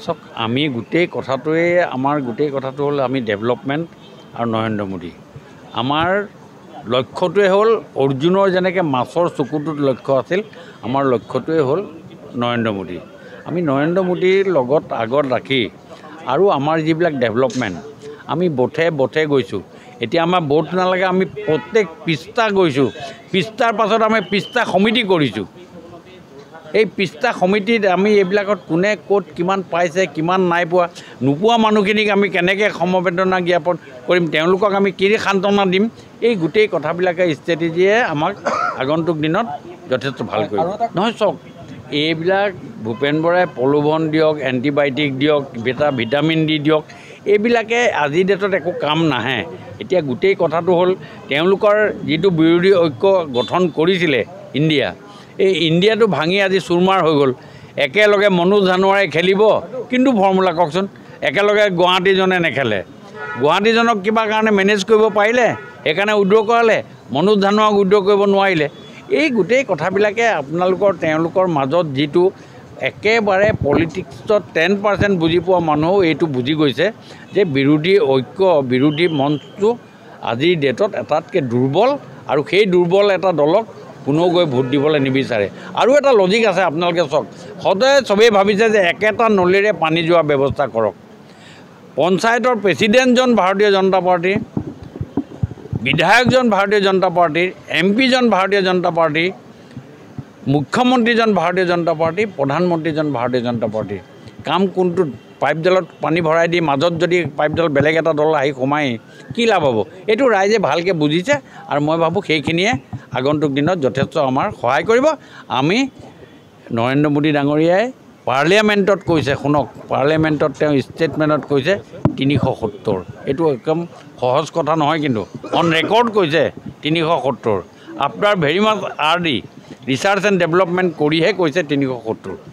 চাওক আমি গোটেই কথাটোৱে আমাৰ গোটেই কথাটো হ'ল আমি ডেভেলপমেণ্ট আৰু নৰেন্দ্ৰ মোদী আমাৰ লক্ষ্যটোৱে হ'ল অৰ্জুনৰ যেনেকৈ মাছৰ চকুটোত লক্ষ্য আছিল আমাৰ লক্ষ্যটোৱে হ'ল নৰেন্দ্ৰ মোদী আমি নৰেন্দ্ৰ মোদীৰ লগত আগত ৰাখি আৰু আমাৰ যিবিলাক ডেভেলপমেণ্ট আমি বঠে গৈছোঁ এতিয়া আমাৰ ভোট নালাগে আমি প্ৰত্যেক পৃষ্ঠা গৈছোঁ পৃষ্ঠাৰ পাছত আমি পৃষ্ঠা সমিতি কৰিছোঁ এই পৃষ্ঠা সমিতিত আমি এইবিলাকত কোনে ক'ত কিমান পাইছে কিমান নাই পোৱা নোপোৱা মানুহখিনিক আমি কেনেকৈ সমবেদনা জ্ঞাপন কৰিম তেওঁলোকক আমি কি সান্তনা দিম এই গোটেই কথাবিলাকে ষ্ট্ৰেটেজিয়ে আমাক আগন্তুক দিনত যথেষ্ট ভাল কৰিব নহয় চাওক এইবিলাক ভূপেন বৰাই প্ৰলোভন দিয়ক এণ্টিবায়'টিক দিয়ক ভিটামিন দি দিয়ক এইবিলাকে আজিৰ ডেটত একো কাম নাহে এতিয়া গোটেই কথাটো হ'ল তেওঁলোকৰ যিটো বিৰোধী ঐক্য গঠন কৰিছিলে ইণ্ডিয়া এই ইণ্ডিয়াটো ভাঙি আজি চুৰমাৰ হৈ গ'ল একেলগে মনোজ ধানোৱাৰে খেলিব কিন্তু ফৰ্মুলা কওকচোন একেলগে গুৱাহাটীজনে নেখেলে গুৱাহাটীজনক কিবা কাৰণে মেনেজ কৰিব পাৰিলে সেইকাৰণে উইড্ৰ কৰালে মনোজ ধানোৱাক উইড্ৰ কৰিব নোৱাৰিলে এই গোটেই কথাবিলাকে তেওঁলোকৰ মাজত যিটো একেবাৰে পলিটিক্সত 10% বুজি পোৱা মানুহ এইটো বুজি গৈছে যে বিৰোধী ঐক্য বিৰোধী মঞ্চটো আজিৰ ডেটত এটাতকৈ দুৰ্বল আৰু সেই দুৰ্বল এটা দলক কোনেও গৈ ভোট দিবলৈ নিবিচাৰে আৰু এটা লজিক আছে আপোনালোকে চাওক সদায় চবেই ভাবিছে যে একেটা নলীৰে পানী যোৱা ব্যৱস্থা কৰক পঞ্চায়তৰ প্ৰেচিডেণ্টজন ভাৰতীয় জনতা পাৰ্টীৰ বিধায়কজন ভাৰতীয় জনতা পাৰ্টীৰ এমপিজন ভাৰতীয় জনতা পাৰ্টীৰ মুখ্যমন্ত্ৰীজন ভাৰতীয় জনতা পাৰ্টী প্ৰধানমন্ত্ৰীজন ভাৰতীয় জনতা পাৰ্টীৰ কাম কোনটোত পাইপডালত পানী ভৰাই দি মাজত যদি পাইপডাল বেলেগ এটা দল আহি সোমাই কি লাভ হ'ব এইটো ৰাইজে ভালকৈ বুজিছে আৰু মই ভাবোঁ সেইখিনিয়ে আগন্তুক দিনত যথেষ্ট আমাৰ সহায় কৰিব আমি নৰেন্দ্ৰ মোদী ডাঙৰীয়াই পাৰ্লিয়ামেণ্টত কৈছে শুনক পাৰ্লিয়ামেণ্টত তেওঁ ষ্টেটমেণ্টত কৈছে 370 এইটো একদম সহজ কথা নহয় কিন্তু অন ৰেকৰ্ড কৈছে 370 after very much R D research and development কৰিহে কৈছে 370